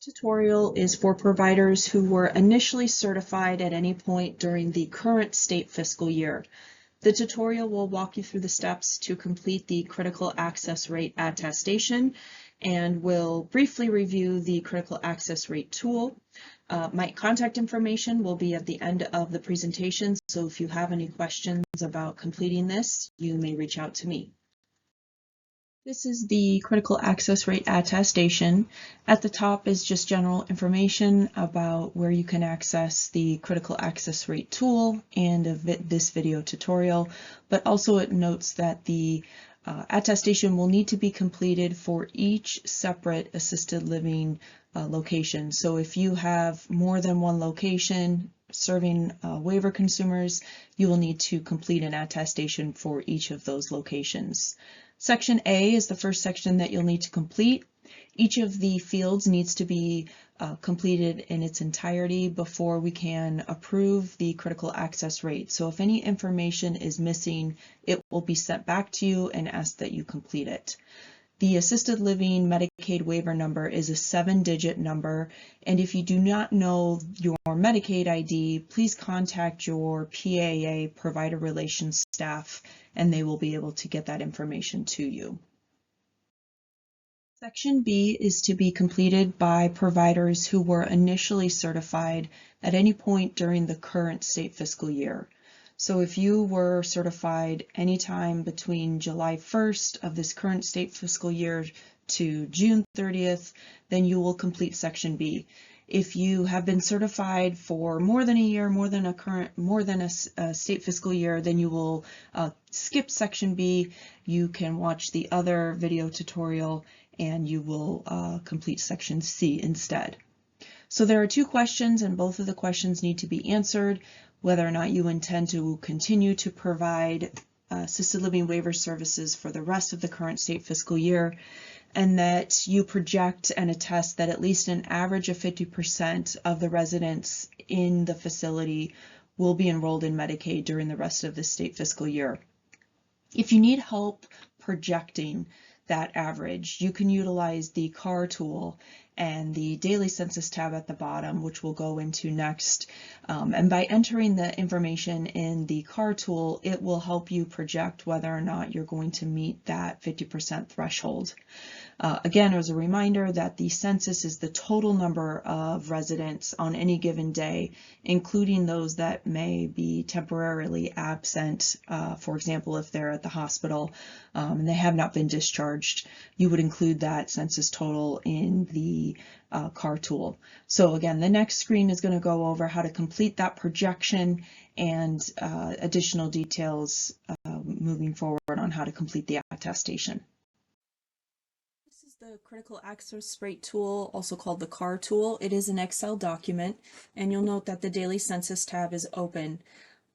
Tutorial is for providers who were initially certified at any point during the current state fiscal year. The tutorial will walk you through the steps to complete the critical access rate attestation and will briefly review the critical access rate tool. My contact information will be at the end of the presentation, so if you have any questions about completing this, you may reach out to me. This is the critical access rate attestation. At the top is just general information about where you can access the critical access rate tool and this video tutorial, but also it notes that the attestation will need to be completed for each separate assisted living location. So if you have more than one location serving waiver consumers, you will need to complete an attestation for each of those locations. Section A is the first section that you'll need to complete. Each of the fields needs to be completed in its entirety before we can approve the critical access rate. So if any information is missing, it will be sent back to you and asked that you complete it. The assisted living Medicaid waiver number is a 7-digit number, and if you do not know your Medicaid ID, please contact your PAA, Provider Relations staff, and they will be able to get that information to you. Section B is to be completed by providers who were initially certified at any point during the current state fiscal year. So if you were certified anytime between July 1st of this current state fiscal year to June 30th, then you will complete Section B. If you have been certified for more than a year, more than a state fiscal year, then you will skip Section B. You can watch the other video tutorial and you will complete Section C instead. So there are two questions, and both of the questions need to be answered: whether or not you intend to continue to provide assisted living waiver services for the rest of the current state fiscal year, and that you project and attest that at least an average of 50% of the residents in the facility will be enrolled in Medicaid during the rest of the state fiscal year. If you need help projecting that average, you can utilize the CAR tool and the daily census tab at the bottom, which we'll go into next. And by entering the information in the CAR tool, it will help you project whether or not you're going to meet that 50% threshold. Again, as a reminder that the census is the total number of residents on any given day, including those that may be temporarily absent. For example, if they're at the hospital and they have not been discharged, you would include that census total in the CAR tool. So again, the next screen is going to go over how to complete that projection and additional details moving forward on how to complete the attestation. This is the critical access rate tool, also called the CAR tool. It is an Excel document, and you'll note that the daily census tab is open.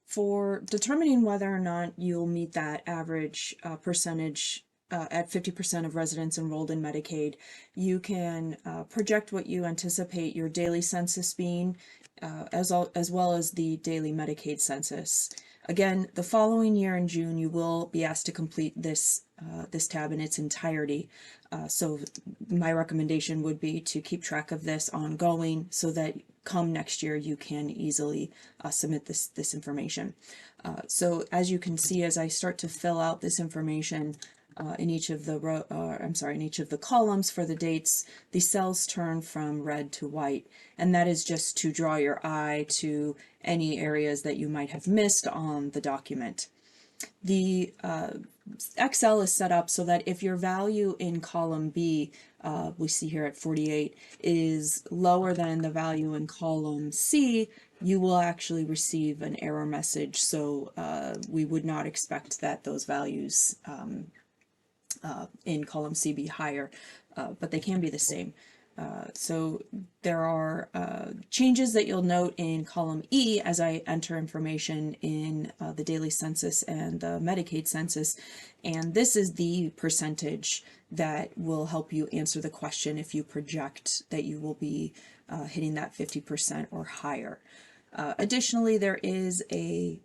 For determining whether or not you'll meet that average percentage at 50% of residents enrolled in Medicaid, you can project what you anticipate your daily census being, as well as the daily Medicaid census. Again, the following year in June, you will be asked to complete this tab in its entirety. So my recommendation would be to keep track of this ongoing so that come next year you can easily submit this information. So as you can see, as I start to fill out this information, in each of the columns for the dates, the cells turn from red to white, and that is just to draw your eye to any areas that you might have missed on the document. The Excel is set up so that if your value in column B, we see here at 48, is lower than the value in column C, you will actually receive an error message. So we would not expect that those values in column C be higher, but they can be the same. So there are changes that you'll note in column E as I enter information in the daily census and the Medicaid census, and this is the percentage that will help you answer the question if you project that you will be hitting that 50% or higher. Additionally, there is a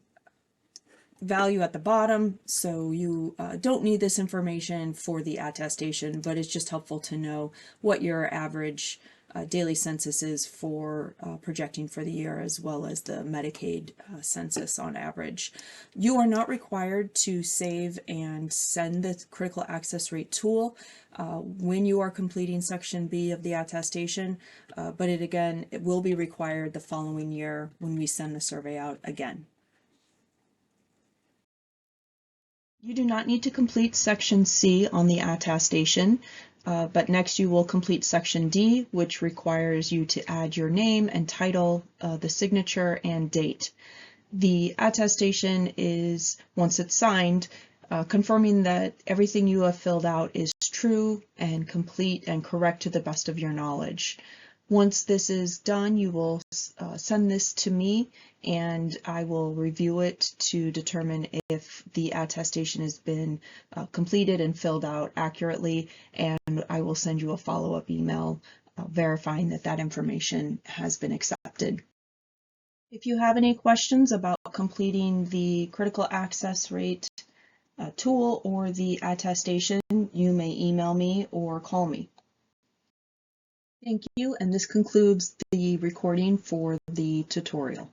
value at the bottom, so you don't need this information for the attestation, but it's just helpful to know what your average daily censuses for projecting for the year, as well as the Medicaid census on average. You are not required to save and send the critical access rate tool when you are completing Section B of the attestation, but it will be required the following year when we send the survey out again. You do not need to complete Section C on the attestation, but next you will complete Section D, which requires you to add your name and title, the signature, and date. The attestation is, once it's signed, confirming that everything you have filled out is true and complete and correct to the best of your knowledge. Once this is done, you will send this to me, and I will review it to determine if the attestation has been completed and filled out accurately, and I will send you a follow-up email verifying that that information has been accepted. If you have any questions about completing the critical access rate tool or the attestation, you may email me or call me. Thank you, and this concludes the recording for the tutorial.